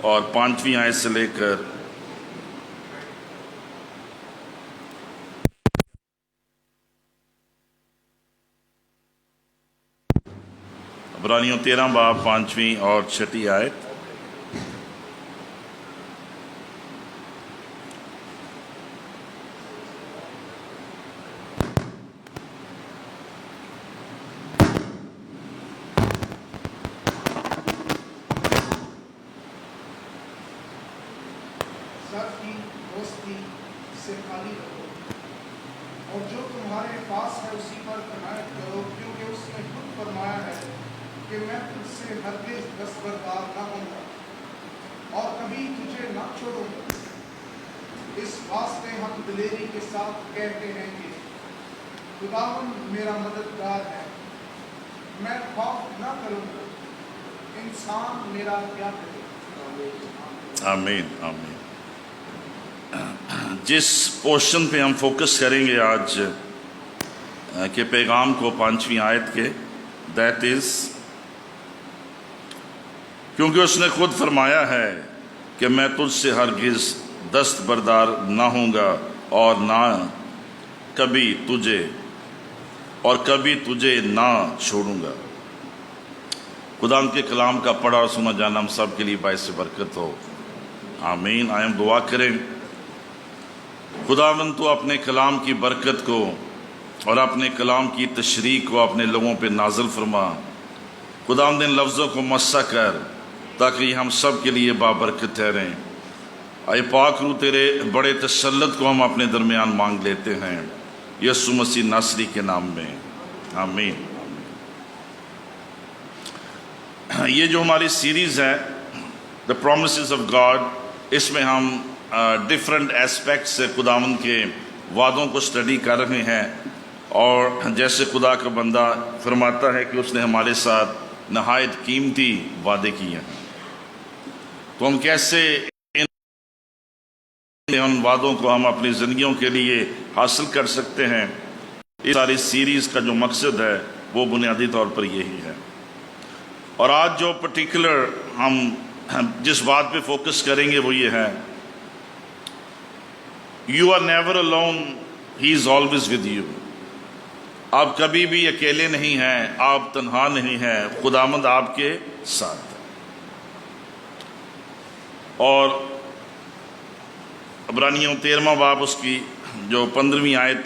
اور 5ویں آیت سے لے کر 13 باب 5ویں اور 6 آیت۔ سر کی دوستی سے خالی رہو اور جو تمہارے پاس ہے اسی پر عنایت کرو، کیونکہ اس نے خود فرمایا ہے کہ میں تجھ سے ہرگز دستبردار نہ ہوں گا اور کبھی تجھے نہ چھوڑوں گا۔ اس واسطے ہم دلیری کے ساتھ کہتے ہیں کہ خداوند میرا مددگار ہے، میں خوف نہ کروں گا، انسان میرا کیا کرے۔ آمین آمین۔ جس پورشن پہ ہم فوکس کریں گے آج کے پیغام کو 5ویں آیت کے، دیٹ از کیونکہ اس نے خود فرمایا ہے کہ میں تجھ سے ہرگز دستبردار نہ ہوں گا اور کبھی تجھے نہ چھوڑوں گا۔ خدا کے کلام کا پڑھا اور سنا جانا ہم سب کے لیے باعث برکت ہو، آمین۔ آئیں ہم دعا کریں۔ خداوند تو اپنے کلام کی برکت کو اور اپنے کلام کی تشریح کو اپنے لوگوں پہ نازل فرما۔ خداوند ان لفظوں کو مسح کر تاکہ یہ ہم سب کے لیے بابرکت ٹھہریں۔ اے پاک روح، تیرے بڑے تسلط کو ہم اپنے درمیان مانگ لیتے ہیں، یسوع مسیح ناصری کے نام میں، آمین۔ یہ جو ہماری سیریز ہے The Promises of God، اس میں ہم ڈفرنٹ ایسپیکٹ سے خداوند کے وعدوں کو اسٹڈی کر رہے ہیں، اور جیسے خدا کا بندہ فرماتا ہے کہ اس نے ہمارے ساتھ نہایت قیمتی وعدے کیے ہیں، تو ہم کیسے ان وعدوں کو ہم اپنی زندگیوں کے لیے حاصل کر سکتے ہیں۔ اس ساری سیریز کا جو مقصد ہے وہ بنیادی طور پر یہی ہے۔ اور آج جو پرٹیکولر ہم جس بات پہ فوکس کریں گے وہ یہ ہے، You are never alone, He is always with you۔ آپ کبھی بھی اکیلے نہیں ہیں، آپ تنہا نہیں ہیں، خداوند آپ کے ساتھ ہے۔ اور عبرانیوں 13واں باب اس کی جو 15ویں آیت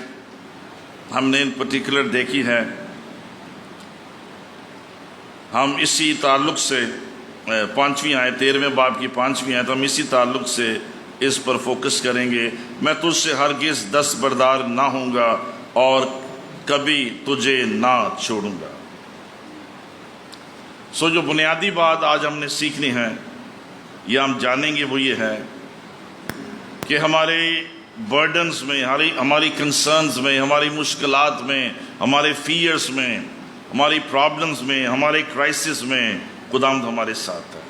ہم نے پرٹیکولر دیکھی ہے، ہم اسی تعلق سے 5ویں آیت 13ویں باب کی 5ویں آیت ہم اسی تعلق سے اس پر فوکس کریں گے۔ میں تجھ سے ہرگز دستبردار نہ ہوں گا اور کبھی تجھے نہ چھوڑوں گا۔ جو بنیادی بات آج ہم نے سیکھنی ہے یا ہم جانیں گے وہ یہ ہے کہ ہمارے برڈنز میں، ہماری کنسرنز میں، ہماری مشکلات میں، ہمارے فیئرز میں، ہماری پرابلمز میں، ہمارے کرائسس میں خداوند ہمارے ساتھ ہے۔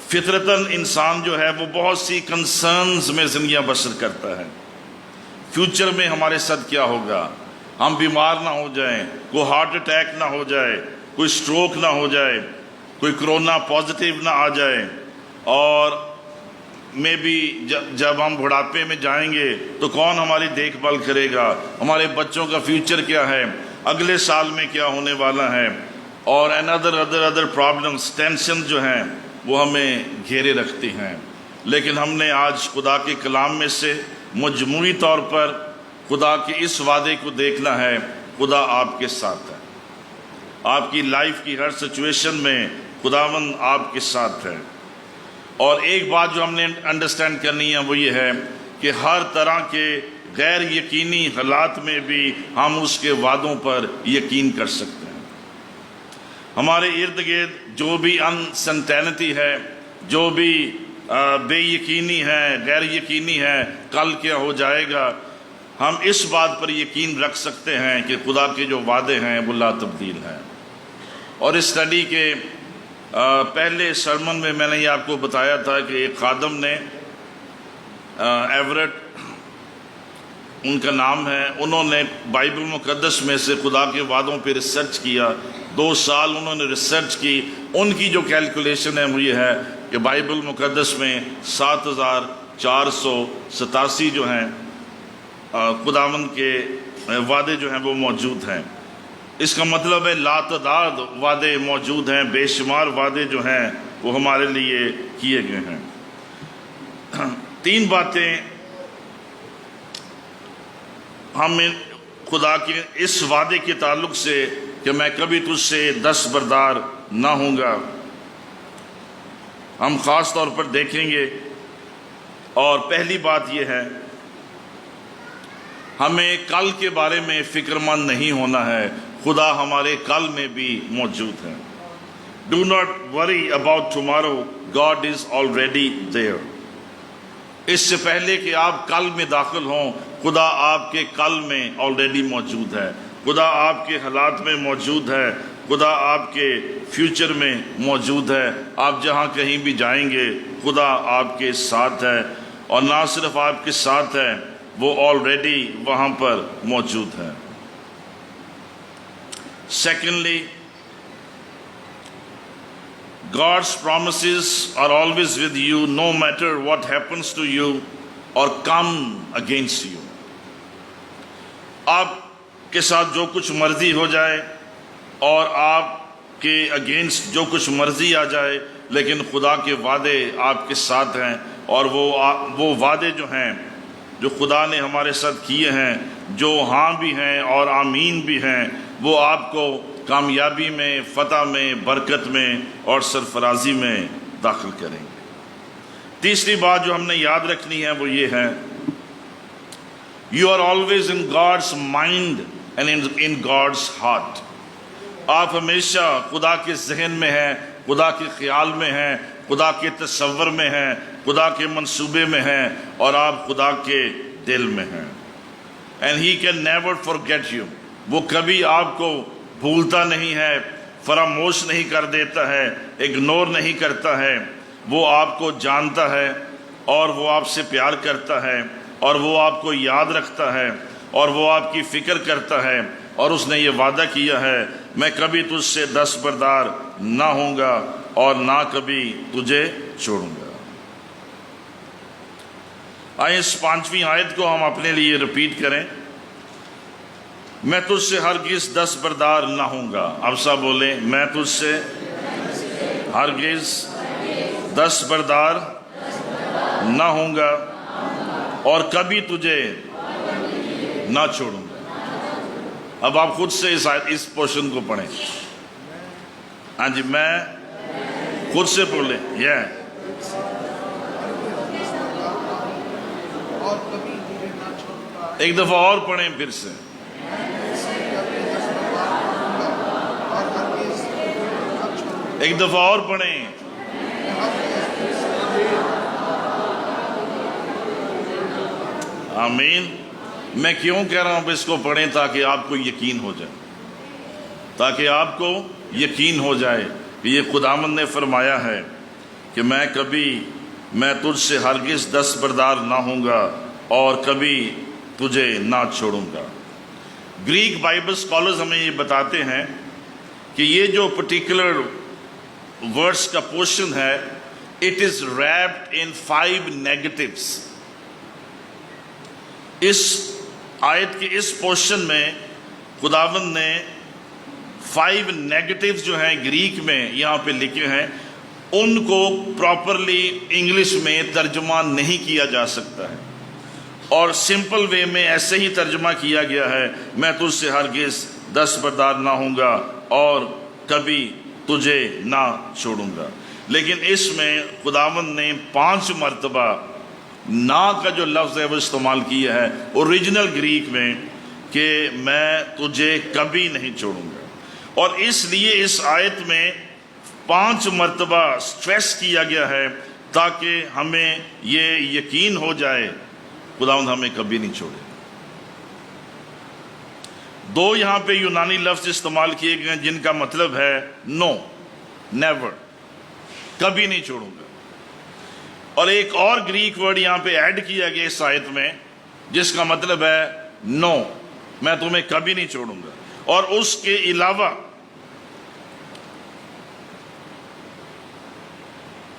فطرتاً انسان جو ہے وہ بہت سی کنسرنز میں زندگیاں بسر کرتا ہے۔ فیوچر میں ہمارے ساتھ کیا ہوگا، ہم بیمار نہ ہو جائیں، کوئی ہارٹ اٹیک نہ ہو جائے، کوئی سٹروک نہ ہو جائے، کوئی کرونا پازیٹیو نہ آ جائے، اور میں بھی جب ہم بڑھاپے میں جائیں گے تو کون ہماری دیکھ بھال کرے گا، ہمارے بچوں کا فیوچر کیا ہے، اگلے سال میں کیا ہونے والا ہے، اور ادر پرابلمس، ٹینشن جو ہیں وہ ہمیں گھیرے رکھتی ہیں۔ لیکن ہم نے آج خدا کے کلام میں سے مجموعی طور پر خدا کے اس وعدے کو دیکھنا ہے، خدا آپ کے ساتھ ہے۔ آپ کی لائف کی ہر سچویشن میں خداوند آپ کے ساتھ ہے۔ اور ایک بات جو ہم نے انڈرسٹینڈ کرنی ہے وہ یہ ہے کہ ہر طرح کے غیر یقینی حالات میں بھی ہم اس کے وعدوں پر یقین کر سکتے ہیں۔ ہمارے ارد گرد جو بھی انسرٹینٹی ہے، جو بھی بے یقینی ہے، غیر یقینی ہے، کل کیا ہو جائے گا، ہم اس بات پر یقین رکھ سکتے ہیں کہ خدا کے جو وعدے ہیں وہ لا تبدیل ہیں۔ اور اس اسٹڈی کے پہلے سرمن میں نے یہ آپ کو بتایا تھا کہ ایک خادم نے، ایورٹ ان کا نام ہے، انہوں نے بائبل مقدس میں سے خدا کے وعدوں پہ ریسرچ کیا، 2 سال انہوں نے ریسرچ کی. ان کی جو کیلکولیشن ہے وہ یہ ہے کہ بائبل مقدس میں 7487 جو ہیں خداوند کے وعدے جو ہیں وہ موجود ہیں. اس کا مطلب ہے لاتعداد وعدے موجود ہیں، بے شمار وعدے جو ہیں وہ ہمارے لیے کیے گئے ہیں. 3 باتیں ہمیں خدا کے اس وعدے کے تعلق سے کہ میں کبھی تجھ سے دستبردار نہ ہوں گا ہم خاص طور پر دیکھیں گے. اور پہلی بات یہ ہے ہمیں کل کے بارے میں فکر مند نہیں ہونا ہے، خدا ہمارے کل میں بھی موجود ہے. Do not worry about tomorrow, God is already there. اس سے پہلے کہ آپ کل میں داخل ہوں، خدا آپ کے کل میں آلریڈی موجود ہے. خدا آپ کے حالات میں موجود ہے، خدا آپ کے فیوچر میں موجود ہے. آپ جہاں کہیں بھی جائیں گے خدا آپ کے ساتھ ہے، اور نہ صرف آپ کے ساتھ ہے، وہ آلریڈی وہاں پر موجود ہے. Secondly, God's promises are always with you no matter what happens to you or come against you. آپ کے ساتھ جو کچھ مرضی ہو جائے اور آپ کے اگینسٹ جو کچھ مرضی آ جائے، لیکن خدا کے وعدے آپ کے ساتھ ہیں. اور وہ وعدے جو ہیں جو خدا نے ہمارے ساتھ کیے ہیں، جو ہاں بھی ہیں اور آمین بھی ہیں، وہ آپ کو کامیابی میں، فتح میں، برکت میں اور سرفرازی میں داخل کریں گے. تیسری بات جو ہم نے یاد رکھنی ہے وہ یہ ہے You are always in God's mind and in God's heart. آپ ہمیشہ خدا کے ذہن میں ہیں، خدا کے خیال میں ہیں، خدا کے تصور میں ہیں، خدا کے منصوبے میں ہیں، اور آپ خدا کے دل میں ہیں. And He can never forget you. وہ کبھی آپ کو بھولتا نہیں ہے، فراموش نہیں کر دیتا ہے، اگنور نہیں کرتا ہے. وہ آپ کو جانتا ہے اور وہ آپ سے پیار کرتا ہے اور وہ آپ کو یاد رکھتا ہے اور وہ آپ کی فکر کرتا ہے. اور اس نے یہ وعدہ کیا ہے میں کبھی تجھ سے دستبردار نہ ہوں گا اور نہ کبھی تجھے چھوڑوں گا. آئے اس 5ویں آیت کو ہم اپنے لیے رپیٹ کریں. میں تجھ سے ہرگز دستبردار نہ ہوں گا. اب سب بولیں میں تجھ سے ہرگز دستبردار نہ ہوں گا اور کبھی تجھے نہ چھوڑوں گا. اب آپ خود سے اس پورشن کو پڑھیں. ہاں جی، میں خود سے بولیں. اور کبھی تجھے نہ چھوڑوں گا. ایک دفعہ اور پڑھیں پھر سے. ایک دفعہ اور پڑھیں. آمین. میں کیوں کہہ رہا ہوں اس کو پڑھیں؟ تاکہ آپ کو یقین ہو جائے، تاکہ آپ کو یقین ہو جائے کہ یہ خداوند نے فرمایا ہے کہ میں تجھ سے ہرگز دستبردار نہ ہوں گا اور کبھی تجھے نہ چھوڑوں گا. گریک بائبل اسکالرز ہمیں یہ بتاتے ہیں کہ یہ جو پرٹیکولر ورڈز کا پورشن ہے it is wrapped in 5 negatives. اس آیت کے اس پورشن میں خداوند نے 5 نیگیٹوز جو ہیں گریک میں یہاں پہ لکھے ہیں. ان کو پراپرلی انگلش میں ترجمہ نہیں کیا جا سکتا ہے، اور سمپل وے میں ایسے ہی ترجمہ کیا گیا ہے میں تجھ سے ہرگز دستبردار نہ ہوں گا اور کبھی تجھے نہ چھوڑوں گا. لیکن اس میں خداوند نے 5 مرتبہ نہ کا جو لفظ ہے وہ استعمال کیا ہے اوریجنل گریک میں کہ میں تجھے کبھی نہیں چھوڑوں گا. اور اس لیے اس آیت میں 5 مرتبہ سٹریس کیا گیا ہے تاکہ ہمیں یہ یقین ہو جائے خداوند ہمیں کبھی نہیں چھوڑے. 2 یہاں پہ یونانی لفظ استعمال کیے گئے ہیں جن کا مطلب ہے نو، نیور، کبھی نہیں چھوڑوں گا. اور ایک اور گریک ورڈ یہاں پہ ایڈ کیا گیا اس آیت میں جس کا مطلب ہے نو، میں تمہیں کبھی نہیں چھوڑوں گا. اور اس کے علاوہ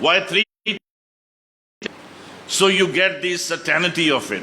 Why 3? So you get the certainty of it,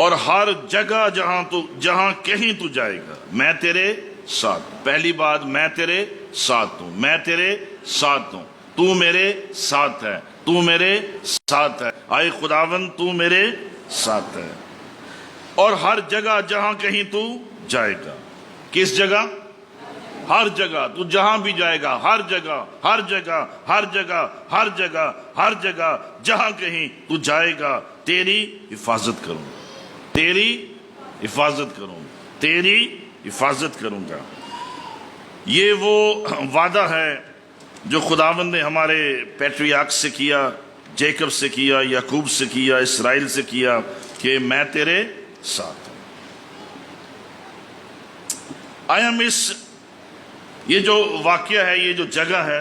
اور ہر جگہ جہاں کہیں تو جائے گا میں تیرے ساتھ. پہلی بات میں تیرے ساتھ ہوں, میں تیرے ساتھ ہوں, تو میرے ساتھ ہے, تو میرے ساتھ ہے. آئے خداوند تو میرے ساتھ ہے. اور ہر جگہ جہاں کہیں تو جائے گا. کس جگہ؟ ہر جگہ. تو جہاں بھی جائے گا, ہر جگہ, ہر جگہ, ہر جگہ, ہر جگہ, ہر جگہ, جہاں کہیں تو جائے گا تیری حفاظت کروں گا, تیری حفاظت کروں گا, تیری حفاظت کروں گا. یہ وہ وعدہ ہے جو خداوند نے ہمارے پیٹریارک سے کیا, جیکب سے کیا, یعقوب سے کیا, اسرائیل سے کیا کہ میں تیرے ساتھ ہوں. آئے ہم یہ جو واقعہ ہے, یہ جو جگہ ہے,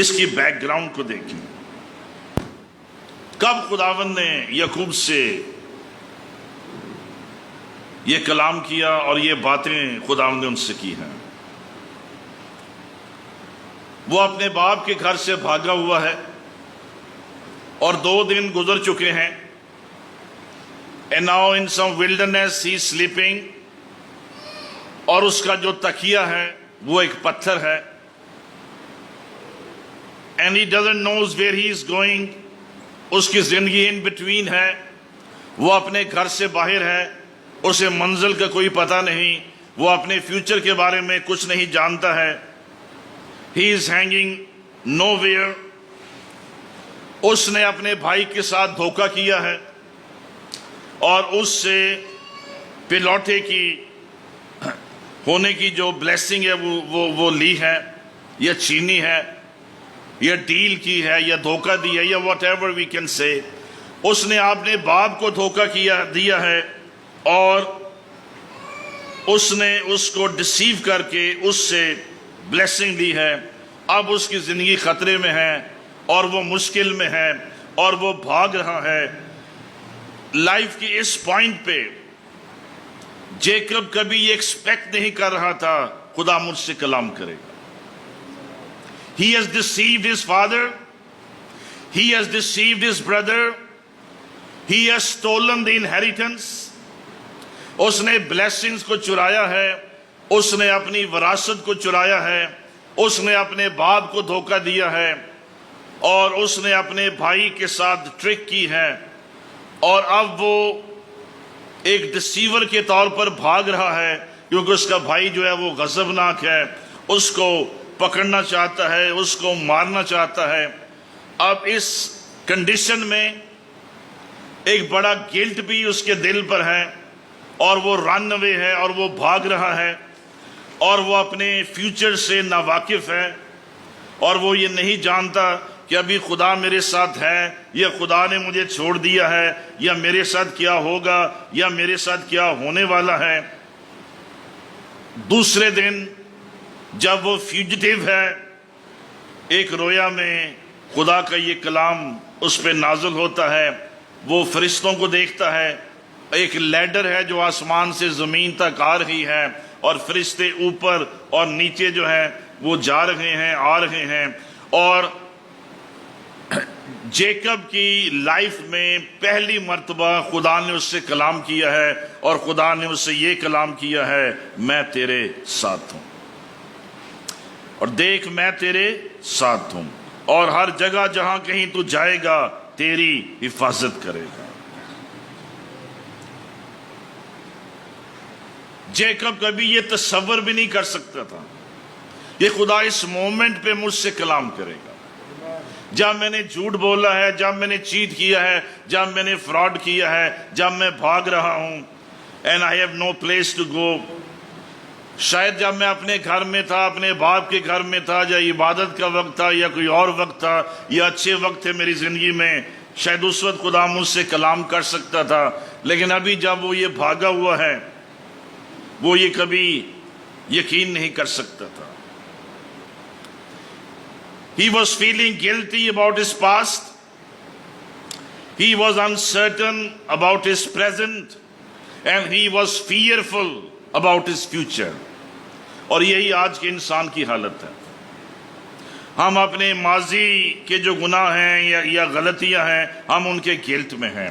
اس کی بیک گراؤنڈ کو دیکھیں. کب خداوند نے یعقوب سے یہ کلام کیا اور یہ باتیں خداوند نے ان سے کی ہیں؟ وہ اپنے باپ کے گھر سے بھاگا ہوا ہے اور 2 دن گزر چکے ہیں. And now in some wilderness he is sleeping. اور اس کا جو تکیہ ہے وہ ایک پتھر ہے. And he doesn't know where he is going. اس کی زندگی in between ہے. وہ اپنے گھر سے باہر ہے, اسے منزل کا کوئی پتہ نہیں, وہ اپنے فیوچر کے بارے میں کچھ نہیں جانتا ہے. He is hanging nowhere. اس نے اپنے بھائی کے ساتھ دھوکہ کیا ہے اور اس سے پلوٹے کی ہونے کی جو بلیسنگ ہے وہ لی ہے, یا چھینی ہے, یا ڈیل کی ہے, یا دھوکہ دی ہے, یا what ever we can say. اس نے اپنے باپ کو دھوکہ دیا ہے اور اس نے اس کو ڈسیو کر کے اس سے بلیسنگ لی ہے. اب اس کی زندگی خطرے میں ہے اور وہ مشکل میں ہے اور وہ بھاگ رہا ہے. لائف کی اس پوائنٹ پہ جیکب کبھی یہ ایکسپیکٹ نہیں کر رہا تھا خدا مجھ سے کلام کرے گا. He has deceived his father. He has deceived his brother. He has stolen the inheritance. اس نے بلیسنگز کو چرایا ہے, اس نے اپنی وراثت کو چرایا ہے, اس نے اپنے باپ کو دھوکہ دیا ہے اور اس نے اپنے بھائی کے ساتھ ٹرک کی ہے. اور اب وہ ایک ڈسیور کے طور پر بھاگ رہا ہے کیونکہ اس کا بھائی جو ہے وہ غضبناک ہے, اس کو پکڑنا چاہتا ہے, اس کو مارنا چاہتا ہے. اب اس کنڈیشن میں ایک بڑا گلٹ بھی اس کے دل پر ہے اور وہ رن اوے ہے اور وہ بھاگ رہا ہے اور وہ اپنے فیوچر سے ناواقف ہے اور وہ یہ نہیں جانتا کہ ابھی خدا میرے ساتھ ہے یا خدا نے مجھے چھوڑ دیا ہے, یا میرے ساتھ کیا ہوگا یا میرے ساتھ کیا ہونے والا ہے. دوسرے دن جب وہ فیوجیٹیو ہے, ایک رویا میں خدا کا یہ کلام اس پہ نازل ہوتا ہے. وہ فرشتوں کو دیکھتا ہے, ایک لیڈر ہے جو آسمان سے زمین تک آ رہی ہے اور فرشتے اوپر اور نیچے جو ہے وہ جا رہے ہیں, آ رہے ہیں. اور جیکب کی لائف میں پہلی مرتبہ خدا نے اس سے کلام کیا ہے اور خدا نے اس سے یہ کلام کیا ہے, میں تیرے ساتھ ہوں. اور دیکھ میں تیرے ساتھ ہوں اور ہر جگہ جہاں کہیں تو جائے گا تیری حفاظت کرے گا. جیکب کبھی یہ تصور بھی نہیں کر سکتا تھا کہ خدا اس مومنٹ پہ مجھ سے کلام کرے گا. جب میں نے جھوٹ بولا ہے, جب میں نے چیٹ کیا ہے, جب میں نے فراڈ کیا ہے, جب میں بھاگ رہا ہوں, and I have no place to go. شاید جب میں اپنے گھر میں تھا, اپنے باپ کے گھر میں تھا, یا عبادت کا وقت تھا, یا کوئی اور وقت تھا, یا اچھے وقت تھے میری زندگی میں, شاید اس وقت خدا مجھ سے کلام کر سکتا تھا. لیکن ابھی جب وہ یہ بھاگا ہوا ہے, وہ یہ کبھی یقین نہیں کر سکتا تھا. He was feeling guilty about his past. He was uncertain about his present. And he was fearful about his future. اور یہی آج کے انسان کی حالت ہے. ہم اپنے ماضی کے جو گناہ ہیں یا غلطیاں ہیں, ہم ان کے گلٹ میں ہیں.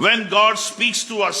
When God speaks to us,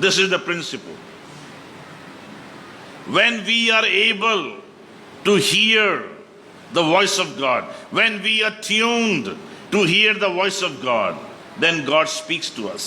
This is the principle. When we are able to hear the voice of God, when we are tuned to hear the voice of God, then God speaks to us.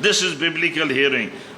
This is biblical hearing.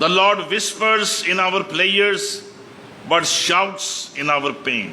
The Lord whispers in our prayers but shouts in our pain.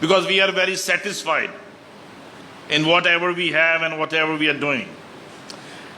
because we are very satisfied in whatever we have and whatever we are doing.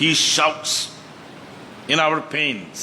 he shouts in our pains.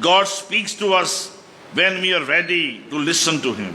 God speaks to us when we are ready to listen to him.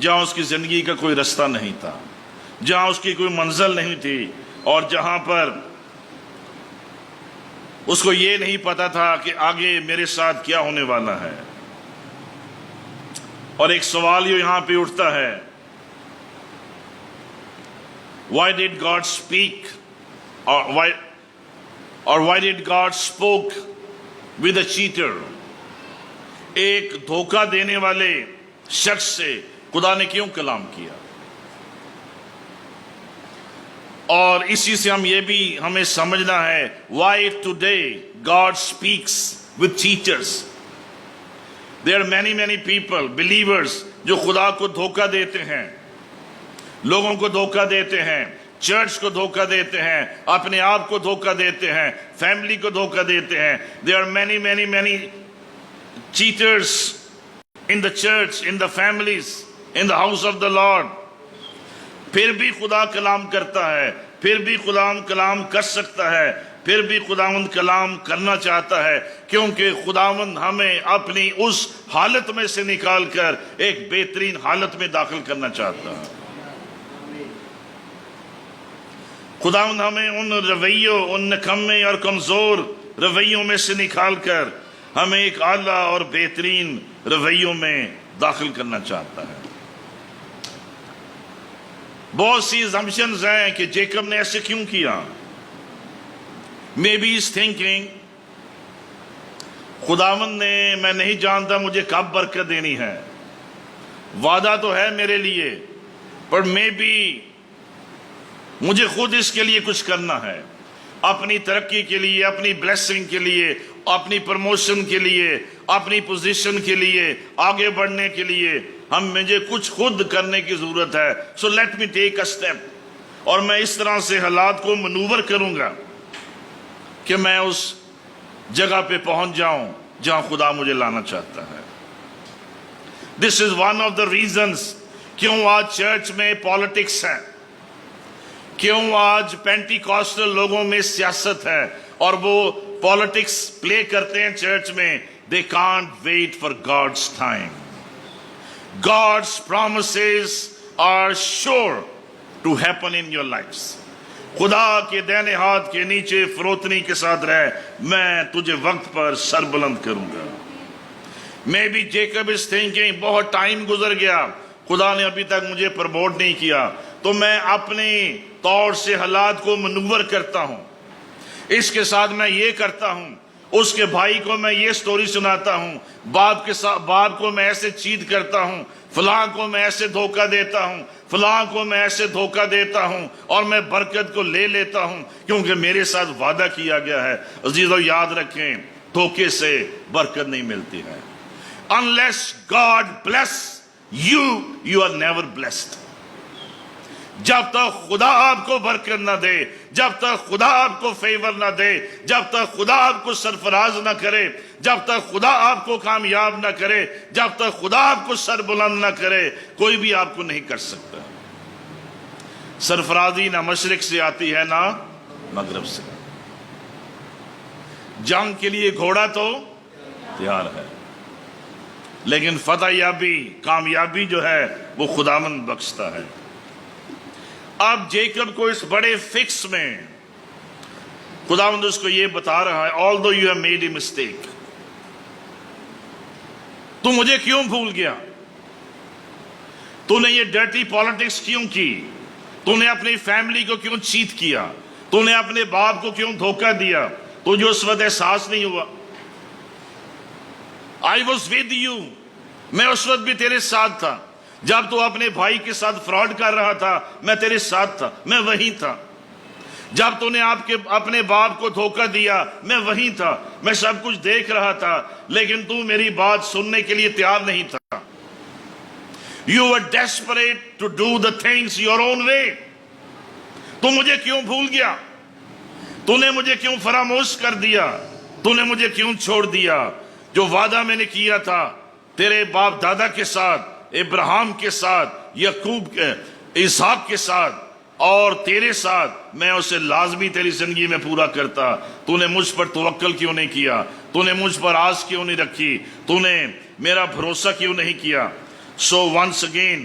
جہاں اس کی زندگی کا کوئی رستہ نہیں تھا، جہاں اس کی کوئی منزل نہیں تھی، اور جہاں پر اس کو یہ نہیں پتا تھا کہ آگے میرے ساتھ کیا ہونے والا ہے۔ اور ایک سوال یہاں پہ اٹھتا ہے، why did God speak or why did God spoke with a cheater؟ ایک دھوکہ دینے والے شخص سے خدا نے کیوں کلام کیا؟ اور اسی سے ہمیں سمجھنا ہے why today God speaks with cheaters۔ There are many people, believers جو خدا کو دھوکہ دیتے ہیں، لوگوں کو دھوکہ دیتے ہیں، چرچ کو دھوکہ دیتے ہیں، اپنے آپ کو دھوکہ دیتے ہیں، فیملی کو دھوکہ دیتے ہیں۔ There are many cheaters in the church, in the families, in the house of the Lord۔ پھر بھی خدا کلام کرتا ہے، پھر بھی خداوند کلام کر سکتا ہے، پھر بھی خداوند کلام کرنا چاہتا ہے، کیونکہ خداوند ہمیں اپنی اس حالت میں سے نکال کر ایک بہترین حالت میں داخل کرنا چاہتا ہے۔ خداوند ہمیں ان رویوں، ان نکمے اور کمزور رویوں میں سے نکال کر ہمیں ایک اعلیٰ اور بہترین رویوں میں داخل کرنا چاہتا ہے۔ بہت سی assumptions ہیں کہ جیکب نے ایسے کیوں کیا۔ Maybe he's thinking خداوند نے، میں نہیں جانتا مجھے کب برکت دینی ہے، وعدہ تو ہے میرے لیے، پر maybe مجھے خود اس کے لیے کچھ کرنا ہے، اپنی ترقی کے لیے، اپنی بلیسنگ کے لیے، اپنی پروموشن کے لیے، اپنی پوزیشن کے لیے، آگے بڑھنے کے لیے مجھے کچھ خود کرنے کی ضرورت ہے۔ So let me take a step, اور میں اس طرح سے حالات کو منور کروں گا کہ میں اس جگہ پہ پہنچ جاؤں جہاں خدا مجھے لانا چاہتا ہے۔ This is one of the reasons کیوں آج چرچ میں پالیٹکس ہے، کیوں آج پینٹیکاسٹل لوگوں میں سیاست ہے، اور وہ پالیٹکس پلے کرتے ہیں چرچ میں۔ They can't wait for God's time۔ God's promises are sure to happen in your lives۔ خدا کے دائنے ہاتھ کے نیچے فروتنی کے ساتھ رہ، میں تجھے وقت پر سر بلند کروں گا۔ Maybe Jacob is thinking بہت ٹائم گزر گیا، خدا نے ابھی تک مجھے پروموٹ نہیں کیا، تو میں اپنے طور سے حالات کو منور کرتا ہوں، اس کے ساتھ میں یہ کرتا ہوں، اس کے بھائی کو میں یہ سٹوری سناتا ہوں، باپ کو میں ایسے چیٹ کرتا ہوں، فلاں کو میں ایسے دھوکہ دیتا ہوں، فلاں کو میں ایسے دھوکہ دیتا ہوں، اور میں برکت کو لے لیتا ہوں کیونکہ میرے ساتھ وعدہ کیا گیا ہے۔ عزیزو یاد رکھیں، دھوکے سے برکت نہیں ملتی ہے۔ Unless God bless you, you are never blessed۔ جب تک خدا آپ کو برکت نہ دے، جب تک خدا آپ کو فیور نہ دے، جب تک خدا آپ کو سرفراز نہ کرے، جب تک خدا آپ کو کامیاب نہ کرے، جب تک خدا آپ کو سر بلند نہ کرے، کوئی بھی آپ کو نہیں کر سکتا۔ سرفرازی نہ مشرق سے آتی ہے نہ مغرب سے۔ جنگ کے لیے گھوڑا تو تیار ہے، لیکن فتح یابی، کامیابی جو ہے وہ خداوند بخشتا ہے۔ اب جیکب کو اس بڑے فکس میں خداوند اس کو یہ بتا رہا ہے، although you have made a mistake، تو مجھے کیوں بھول گیا؟ تو نے یہ ڈرٹی پالیٹکس کیوں کی؟ تو نے اپنی فیملی کو کیوں چیٹ کیا؟ تو نے اپنے باپ کو کیوں دھوکہ دیا؟ تجھے اس وقت احساس نہیں ہوا؟ I was with you، میں اس وقت بھی تیرے ساتھ تھا، جب تو اپنے بھائی کے ساتھ فراڈ کر رہا تھا میں تیرے ساتھ تھا، میں وہیں تھا۔ جب تو نے اپنے باپ کو دھوکہ دیا میں وہیں تھا، میں سب کچھ دیکھ رہا تھا، لیکن تو میری بات سننے کے لیے تیار نہیں تھا۔ You were desperate to do the things your own way۔ تو مجھے کیوں بھول گیا؟ تو نے مجھے کیوں فراموش کر دیا؟ تو نے مجھے کیوں چھوڑ دیا؟ جو وعدہ میں نے کیا تھا تیرے باپ دادا کے ساتھ، ابراہیم کے ساتھ، یعقوب کے، اسحاق کے ساتھ اور تیرے ساتھ، میں اسے لازمی تیری زندگی میں پورا کرتا۔ تو نے مجھ پر توکل کیوں نہیں کیا؟ تو نے مجھ پر آس کیوں نہیں رکھی؟ تو نے میرا بھروسہ کیوں نہیں کیا؟ So once again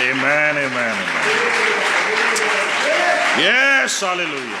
Amen, amen, amen. Yes, hallelujah.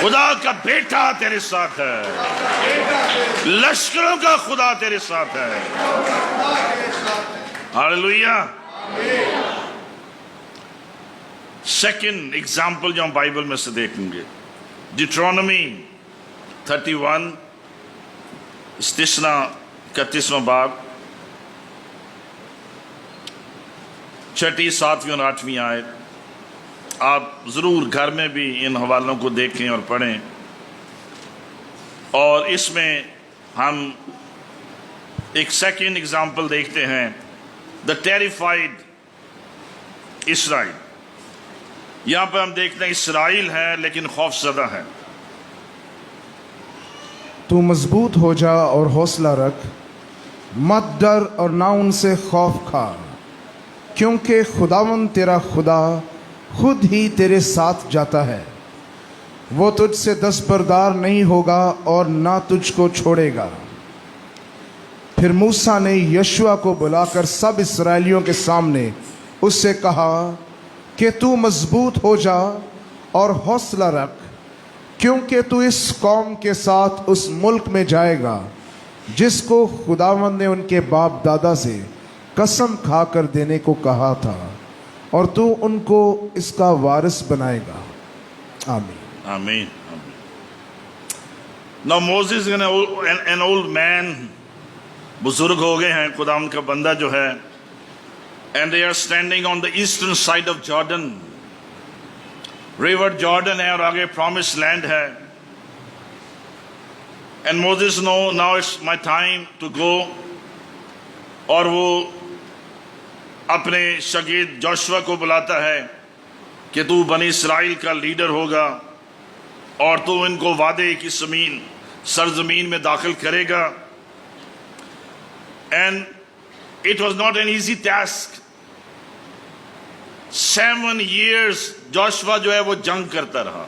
خدا کا بیٹا تیرے ساتھ ہے، لشکروں کا خدا تیرے ساتھ ہے۔ ہاللویا۔ سیکنڈ ایگزامپل جو ہم بائبل میں سے دیکھیں گے، ڈیٹرونومی 31 استثنا 31واں باب 6، 7 اور 8 آیت۔ آپ ضرور گھر میں بھی ان حوالوں کو دیکھیں اور پڑھیں، اور اس میں ہم ایک سیکنڈ ایگزامپل دیکھتے ہیں، دا ٹیریفائڈ اسرائیل۔ یہاں پہ ہم دیکھتے ہیں اسرائیل ہے لیکن خوف زدہ ہے۔ تو مضبوط ہو جا اور حوصلہ رکھ، مت ڈر اور نہ ان سے خوف کھا، کیونکہ خداوند تیرا خدا خود ہی تیرے ساتھ جاتا ہے، وہ تجھ سے دستبردار نہیں ہوگا اور نہ تجھ کو چھوڑے گا۔ پھر موسیٰ نے یشوع کو بلا کر سب اسرائیلیوں کے سامنے اس سے کہا کہ تو مضبوط ہو جا اور حوصلہ رکھ، کیونکہ تو اس قوم کے ساتھ اس ملک میں جائے گا جس کو خداوند نے ان کے باپ دادا سے قسم کھا کر دینے کو کہا تھا، اور تو ان کو اس کا وارث بنائے گا۔ آمین۔ آمین۔ Now Moses an old man، بزرگ ہو گئے ہیں، خداوند کا بندہ جو ہے، and they are standing on the eastern side of Jordan، river Jordan ہے اور آگے promised land ہے، and Moses know now it's my time to go، اور وہ اپنے شاگرد جوشوا کو بلاتا ہے کہ تو بنی اسرائیل کا لیڈر ہوگا اور تو ان کو وعدے کی سرزمین میں داخل کرے گا۔ and it was not an easy task۔ 7 years Joshua جو ہے وہ جنگ کرتا رہا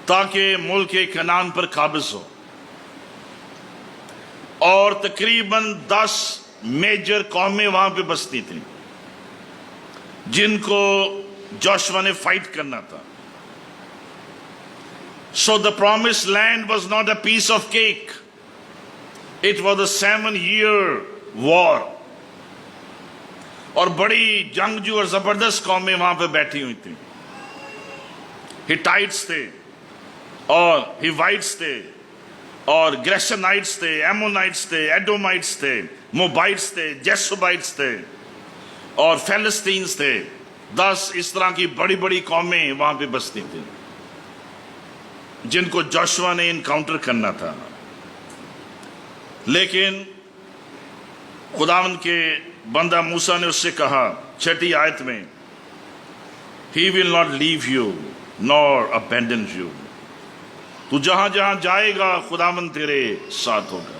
تاکہ ملک کنعان پر قابض ہو، اور تقریباً 10 میجر قومیں وہاں پہ بستی تھیں جن کو جوشوا نے فائٹ کرنا تھا۔ So the promised land was not a piece of cake، it was a 7-year war، اور بڑی جنگجو اور زبردست قومیں وہاں پہ بیٹھی ہوئی تھیں۔ ہٹائٹس تھے اور ہیوائٹس تھے اور گریشنائٹس تھے، ایمونائٹس تھے، ایڈومائٹس تھے، موبائٹس تھے، جیسوبائٹس تھے اور فلسطینز تھے۔ 10 اس طرح کی بڑی بڑی قومیں وہاں پہ بستی تھیں جن کو جوشوا نے انکاؤنٹر کرنا تھا۔ لیکن خداوند کے بندہ موسیٰ نے اس سے کہا 6 آیت میں، He will not leave you nor abandon you۔ تو جہاں جہاں جائے گا خداوند تیرے ساتھ ہوگا،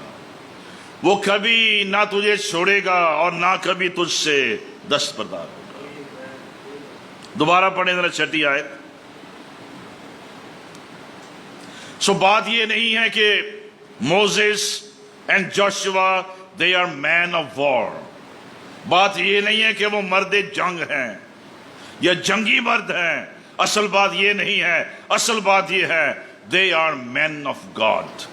وہ کبھی نہ تجھے چھوڑے گا اور نہ کبھی تجھ سے دستبردار ہوگا۔ دوبارہ پڑھیں ذرا 6 آیت۔ سو بات یہ نہیں ہے کہ Moses and Joshua they are men of war، بات یہ نہیں ہے کہ وہ مرد جنگ ہیں یا جنگی مرد ہیں، اصل بات یہ نہیں ہے، اصل بات یہ ہے they are men of God۔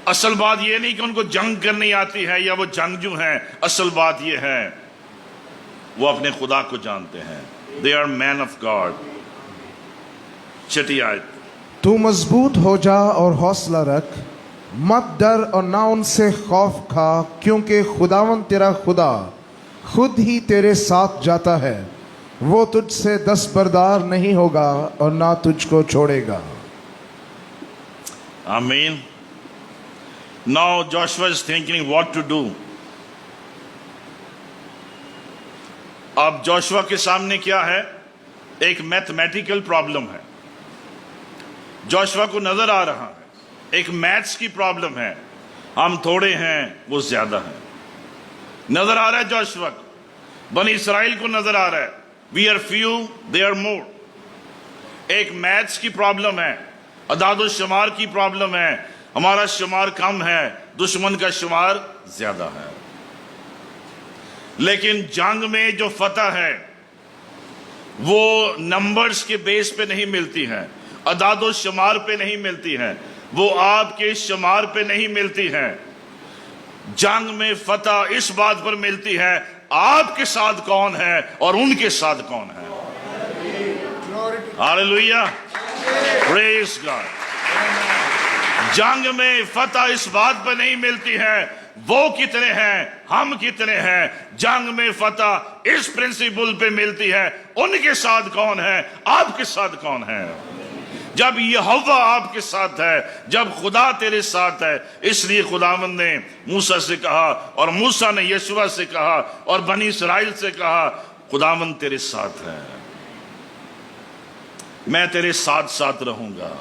اصل بات یہ نہیں کہ ان کو جنگ کرنی آتی ہے یا وہ جنگجو ہیں، اصل بات یہ ہے وہ اپنے خدا کو جانتے ہیں۔ they are men of God۔ 6 آیت، تو مضبوط ہو جا اور حوصلہ رکھ، مت ڈر اور نہ ان سے خوف کھا، کیونکہ خداوند تیرا خدا خود ہی تیرے ساتھ جاتا ہے، وہ تجھ سے دستبردار نہیں ہوگا اور نہ تجھ کو چھوڑے گا۔ آمین۔ Now Joshua is thinking what to do۔ اب جوشوا کے سامنے کیا ہے؟ ایک میتھمیٹیکل پرابلم ہے۔ جوشوا کو نظر آ رہا ہے ایک میتھس کی پرابلم ہے، ہم تھوڑے ہیں وہ زیادہ ہیں۔ نظر آ رہا ہے جوشوا کو، بنی اسرائیل کو نظر آ رہا ہے we are few they are more۔ ایک میتھس کی پرابلم ہے، اعداد و شمار کی پرابلم ہے، ہمارا شمار کم ہے، دشمن کا شمار زیادہ ہے۔ لیکن جنگ میں جو فتح ہے وہ نمبرز کے بیس پہ نہیں ملتی ہیں، اعداد و شمار پہ نہیں ملتی ہیں، وہ آپ کے شمار پہ نہیں ملتی ہیں۔ جنگ میں فتح اس بات پر ملتی ہے آپ کے ساتھ کون ہے اور ان کے ساتھ کون ہے۔ ہاللیلویہ، پریز گاڈ۔ جنگ میں فتح اس بات پر نہیں ملتی ہے وہ کتنے ہیں ہم کتنے ہیں، جنگ میں فتح اس پرنسپل پہ ملتی ہے ان کے ساتھ کون ہے، آپ کے ساتھ کون ہے۔ جب یہوہ آپ کے ساتھ ہے، جب خدا تیرے ساتھ ہے، اس لیے خداوند نے موسیٰ سے کہا اور موسیٰ نے یشوع سے کہا اور بنی اسرائیل سے کہا خداوند تیرے ساتھ ہے، میں تیرے ساتھ ساتھ رہوں گا،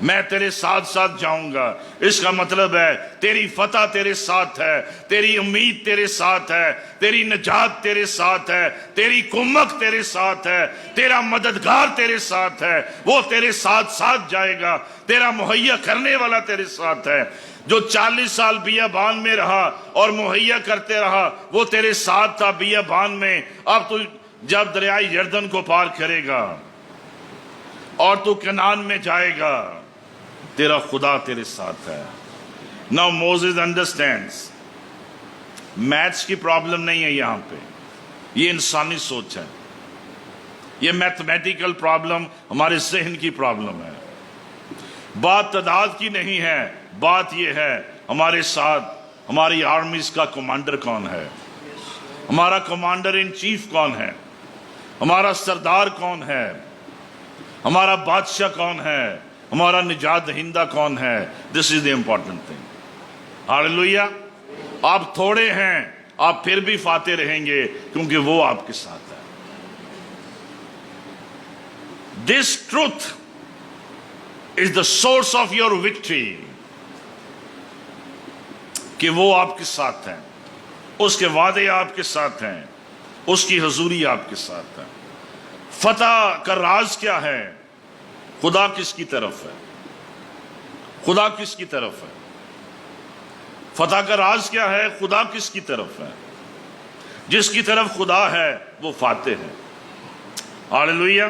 میں تیرے ساتھ ساتھ جاؤں گا۔ اس کا مطلب ہے تیری فتح تیرے ساتھ ہے، تیری امید تیرے ساتھ ہے، تیری نجات تیرے ساتھ ہے، تیری کمک تیرے ساتھ ہے، تیرا مددگار تیرے ساتھ ہے، وہ تیرے ساتھ ساتھ جائے گا، تیرا مہیا کرنے والا تیرے ساتھ ہے۔ جو 40 سال بیابان میں رہا اور مہیا کرتے رہا وہ تیرے ساتھ تھا بیابان میں، اب تو جب دریائے یردن کو پار کرے گا اور تو کنعان میں جائے گا تیرا خدا تیرے ساتھ ہے۔ Now Moses understands میتھس کی پرابلم نہیں ہے یہاں پہ، یہ انسانی سوچ ہے، یہ میتھمیٹیکل پرابلم ہمارے ذہن کی پرابلم ہے۔ بات تعداد کی نہیں ہے، بات یہ ہے ہمارے ساتھ ہماری آرمیز کا کمانڈر کون ہے، ہمارا کمانڈر ان چیف کون ہے، ہمارا سردار کون ہے، ہمارا بادشاہ کون ہے، ہمارا نجات دہندہ کون ہے۔ This is the important thing. ہاللیلویہ۔ آپ تھوڑے ہیں، آپ پھر بھی فاتح رہیں گے کیونکہ وہ آپ کے ساتھ ہے۔ This truth is the source of your victory, کہ وہ آپ کے ساتھ ہیں، اس کے وعدے آپ کے ساتھ ہیں، اس کی حضوری آپ کے ساتھ ہے۔ فتح کا راز کیا ہے؟ خدا کس کی طرف ہے؟ خدا کس کی طرف ہے؟ فتح کا راز کیا ہے؟ خدا کس کی طرف ہے؟ جس کی طرف خدا ہے وہ فاتح ہے۔ ہاللیلویہ۔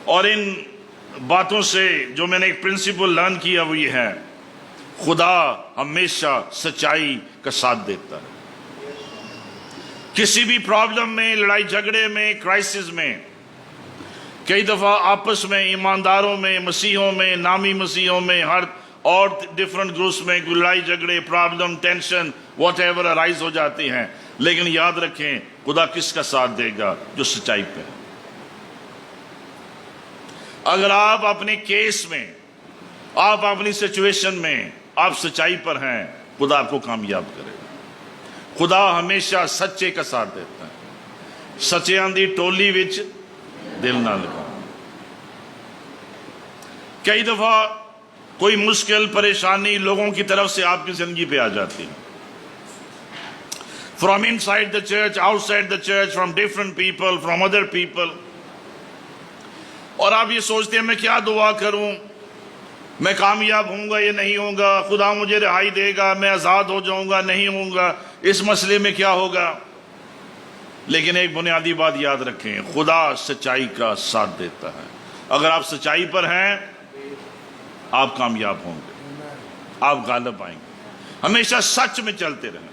اور ان باتوں سے جو میں نے ایک پرنسپل لرن کیا وہ یہ ہے، خدا ہمیشہ سچائی کا ساتھ دیتا ہے۔ کسی بھی پرابلم میں، لڑائی جھگڑے میں، کرائسس میں، کئی دفعہ آپس میں، ایمانداروں میں، مسیحوں میں، نامی مسیحوں میں، ہر اور ڈیفرنٹ گروپس میں لڑائی جھگڑے، problem, tension whatever arise ہو جاتی ہیں، لیکن یاد رکھیں خدا کس کا ساتھ دے گا؟ جو سچائی پہ ہے۔ اگر آپ اپنے کیس میں، آپ اپنی سچویشن میں آپ سچائی پر ہیں، خدا آپ کو کامیاب کرے گا۔ خدا ہمیشہ سچے کا ساتھ دیتا ہے۔ سچیاں دی ٹولی وچ دل نہ لگا۔ کئی دفعہ کوئی مشکل پریشانی لوگوں کی طرف سے آپ کی زندگی پہ آ جاتی ہے، from in side the church, out side the church, from different people, from other people, اور آپ یہ سوچتے ہیں میں کیا دعا کروں، میں کامیاب ہوں گا یا نہیں ہوں گا، خدا مجھے رہائی دے گا، میں آزاد ہو جاؤں گا نہیں ہوں گا، اس مسئلے میں کیا ہوگا۔ لیکن ایک بنیادی بات یاد رکھیں، خدا سچائی کا ساتھ دیتا ہے۔ اگر آپ سچائی پر ہیں آپ کامیاب ہوں گے، آپ غالب آئیں گے۔ ہمیشہ سچ میں چلتے رہیں،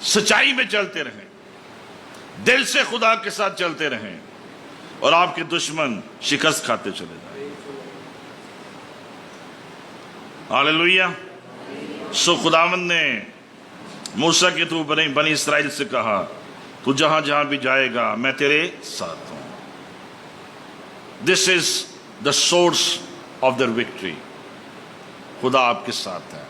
سچائی میں چلتے رہیں، دل سے خدا کے ساتھ چلتے رہیں، اور آپ کے دشمن شکست کھاتے چلے جائیں۔ ہاللیلویہ۔ سو خداوند نے موسیٰ کے تو بنی اسرائیل سے کہا تو جہاں جہاں بھی جائے گا میں تیرے ساتھ ہوں۔ This is the source of their victory. خدا آپ کے ساتھ ہے۔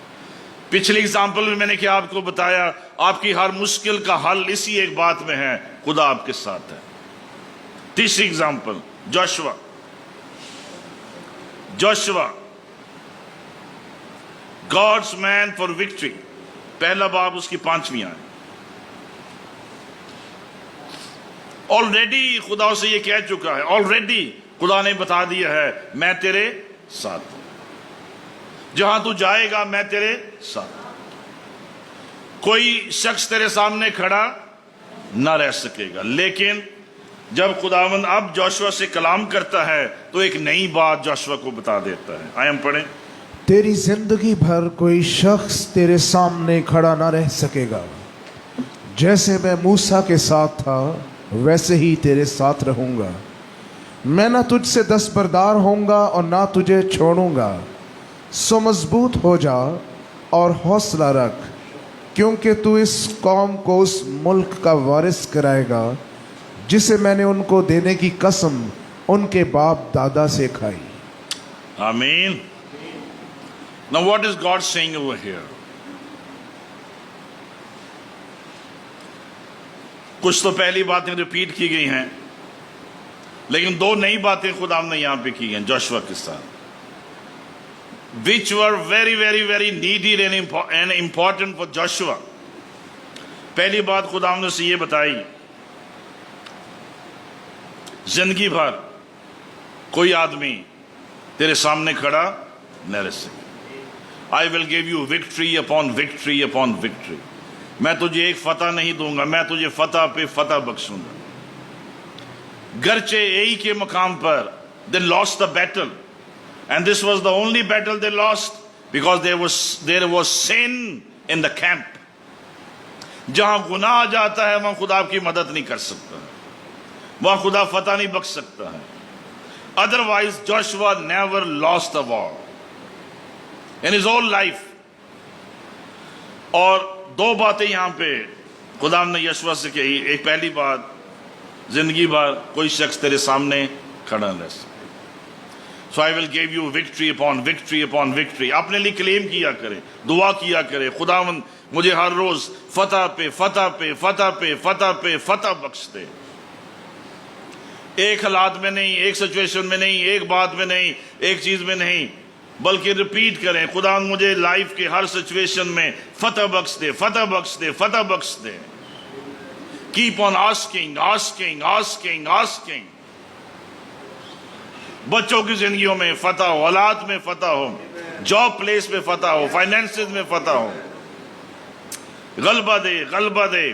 پچھلی اگزامپل میں نے کیا آپ کو بتایا، آپ کی ہر مشکل کا حل اسی ایک بات میں ہے، خدا آپ کے ساتھ ہے۔ تیسری example Joshua God's man for victory, پہلا باب اس کی 5ویں آیت۔ آلریڈی خدا سے یہ کہہ چکا ہے، آلریڈی خدا نے بتا دیا ہے میں تیرے ساتھ ہوں، جہاں تو جائے گا میں تیرے ساتھ ہوں۔ کوئی شخص تیرے سامنے کھڑا نہ رہ سکے گا، لیکن جب خداوند اب جوشوا سے کلام کرتا ہے تو ایک نئی بات جوشوا کو بتا دیتا ہے. آئے ہم پڑھیں. تیری زندگی بھر کوئی شخص تیرے سامنے کھڑا نہ رہ سکے گا. جیسے میں موسیٰ کے ساتھ تھا ویسے ہی تیرے ساتھ رہوں گا. میں نہ تجھ سے دستبردار ہوں گا اور نہ تجھے چھوڑوں گا. سو مضبوط ہو جا اور حوصلہ رکھ، کیونکہ تو اس قوم کو اس ملک کا وارث کرائے گا جسے میں نے ان کو دینے کی قسم ان کے باپ دادا سے کھائی. آمین. Now what is God saying over here? کچھ تو پہلی باتیں ریپیٹ کی گئی ہیں، لیکن دو نئی باتیں خدا نے یہاں پہ کی ہیں جوشوا کے ساتھ، which were very very very needed and important for Joshua. پہلی بات خدا نے اسے یہ بتائی، زندگی بھر کوئی آدمی تیرے سامنے کھڑا نہ رہ سکے. I will give you victory upon victory upon victory. میں تجھے ایک فتح نہیں دوں گا، میں تجھے فتح پہ فتح بخشوں گا. گرچہ ایک کے مقام پر they lost the battle, and this was the only battle they lost because there was sin in the camp. جہاں گناہ آ جاتا ہے وہاں خدا کی مدد نہیں کر سکتا، وہاں خدا فتح نہیں بخش سکتا ہے. Otherwise Joshua never lost a war in his whole life. اور دو باتیں یہاں پہ خدا نے یشوع سے کہی. ایک پہلی بات، زندگی بھر کوئی شخص تیرے سامنے کھڑا نہ رہ سکے. So I will give you victory upon victory upon victory. اپنے لیے کلیم کیا کرے، دعا کیا کرے، خداوند مجھے ہر روز فتح پہ فتح پہ فتح پہ فتح پہ فتح بخش دے. ایک حالات میں نہیں، ایک سچویشن میں نہیں، ایک بات میں نہیں، ایک چیز میں نہیں، بلکہ ریپیٹ کریں، خدا مجھے لائف کے ہر سچویشن میں فتح بخش دے، فتح بخش دے، فتح بخش دے. Keep on asking asking asking asking. بچوں کی زندگیوں میں فتح ہو، اولاد میں فتح ہو، جاب پلیس میں فتح ہو، فائنینسز میں فتح ہو، غلبہ دے، غلبہ دے.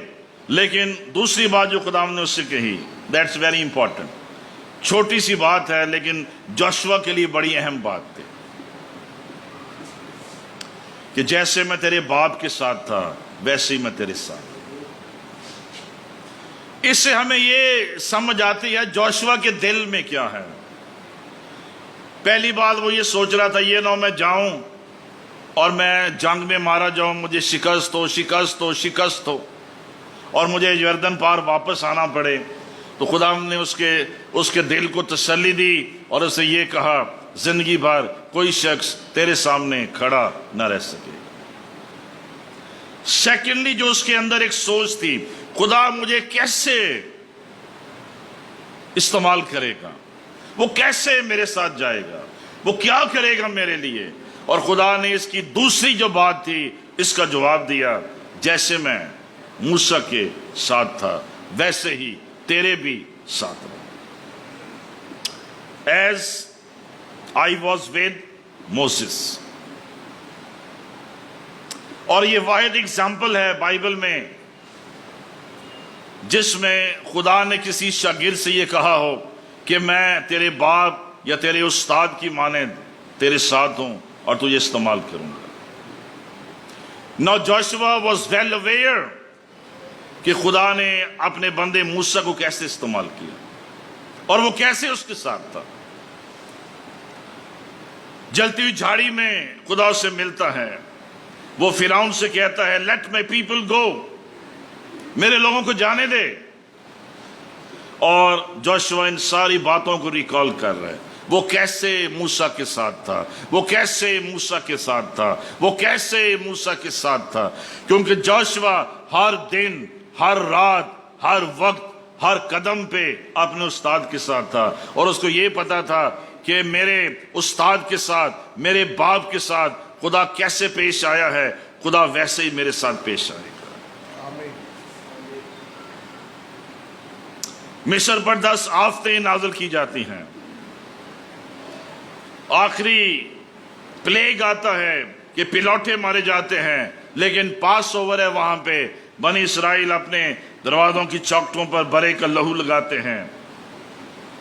لیکن دوسری بات جو خدا نے اس سے کہی، دیٹس ویری امپورٹنٹ. چھوٹی سی بات ہے لیکن جوشوا کے لیے بڑی اہم بات تھی کہ جیسے میں تیرے باپ کے ساتھ تھا ویسے ہی میں تیرے ساتھ. اس سے ہمیں یہ سمجھ آتی ہے جوشوا کے دل میں کیا ہے. پہلی بات وہ یہ سوچ رہا تھا، یہ نہ میں جاؤں اور میں جنگ میں مارا جاؤں، مجھے شکست ہو شکست ہو شکست ہو اور مجھے یردن پار واپس آنا پڑے. تو خدا نے اس کے دل کو تسلی دی اور اسے یہ کہا، زندگی بھر کوئی شخص تیرے سامنے کھڑا نہ رہ سکے. سیکنڈلی جو اس کے اندر ایک سوچ تھی، خدا مجھے کیسے استعمال کرے گا، وہ کیسے میرے ساتھ جائے گا، وہ کیا کرے گا میرے لیے. اور خدا نے اس کی دوسری جو بات تھی اس کا جواب دیا، جیسے میں موسیٰ کے ساتھ تھا ویسے ہی تیرے بھی ساتھ رہوں. As I was with Moses. اور یہ واحد اگزامپل ہے بائبل میں جس میں خدا نے کسی شاگرد سے یہ کہا ہو کہ میں تیرے باپ یا تیرے استاد کی مانند تیرے ساتھ ہوں اور تجھے استعمال کروں گا. Now Joshua was well aware کہ خدا نے اپنے بندے موسیٰ کو کیسے استعمال کیا اور وہ کیسے اس کے ساتھ تھا. جلتی ہوئی جھاڑی میں خدا اسے ملتا ہے، وہ فرعون سے کہتا ہے let my people go، میرے لوگوں کو جانے دے. اور جوشوا ان ساری باتوں کو ریکال کر رہا ہے، وہ کیسے موسیٰ کے ساتھ تھا، وہ کیسے موسیٰ کے ساتھ تھا، وہ کیسے موسیٰ کے ساتھ تھا. کیونکہ جوشوا ہر دن، ہر رات، ہر وقت، ہر قدم پہ اپنے استاد کے ساتھ تھا اور اس کو یہ پتا تھا کہ میرے استاد کے ساتھ، میرے باپ کے ساتھ خدا کیسے پیش آیا ہے، خدا ویسے ہی میرے ساتھ پیش آئے گا. مصر پر 10 آفتیں نازل کی جاتی ہیں، آخری پلیگ آتا ہے کہ پلوٹے مارے جاتے ہیں، لیکن پاس اوور ہے وہاں پہ بنی اسرائیل اپنے دروازوں کی چوکٹوں پر برے کا لہو لگاتے ہیں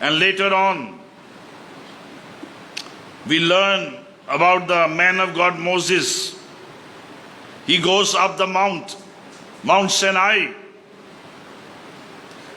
And later on we learn about the man of God Moses. He goes up the Mount Sinai.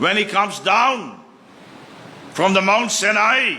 When he comes down from the Mount Sinai,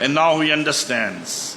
And now he understands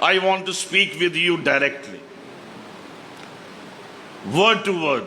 I want to speak with you directly, word to word.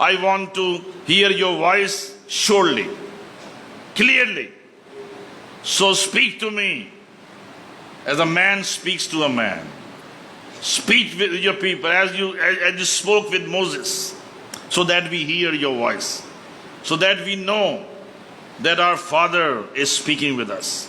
I want to hear your voice surely, clearly. So speak to me as a man speaks to a man. Speak with your people as you spoke with Moses, so that we hear your voice, so that we know that our Father is speaking with us.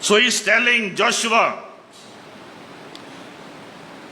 So he is telling Joshua,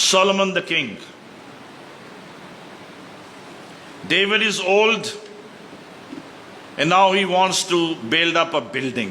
Solomon the king. David is old and now he wants to build up a building.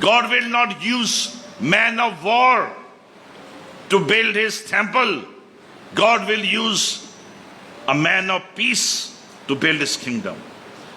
God will not use man of war to build his temple. God will use a man of peace to build his kingdom.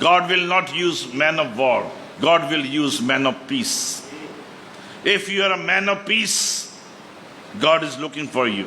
God will not use man of war. God will use man of peace. If you are a man of peace, God is looking for you.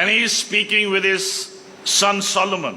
and he is speaking with his son Solomon.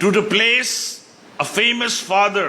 To replace a famous father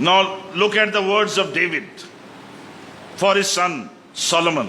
Now look at the words of David for his son Solomon.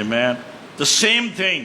Amen. The same thing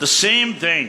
the same thing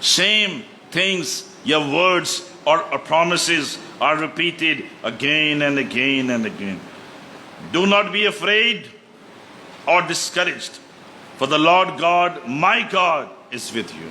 Same things, your words or promises are repeated again and again and again. Do not be afraid or discouraged, for the Lord God, my God, is with you.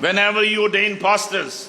Whenever you ordain pastors,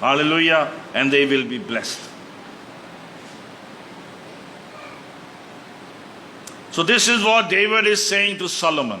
Hallelujah. And they will be blessed. So this is what David is saying to Solomon.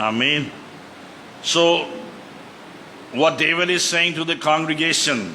Amen. So what David is saying to the congregation,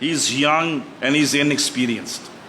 he is young and he is inexperienced.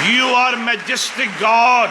You are majestic God.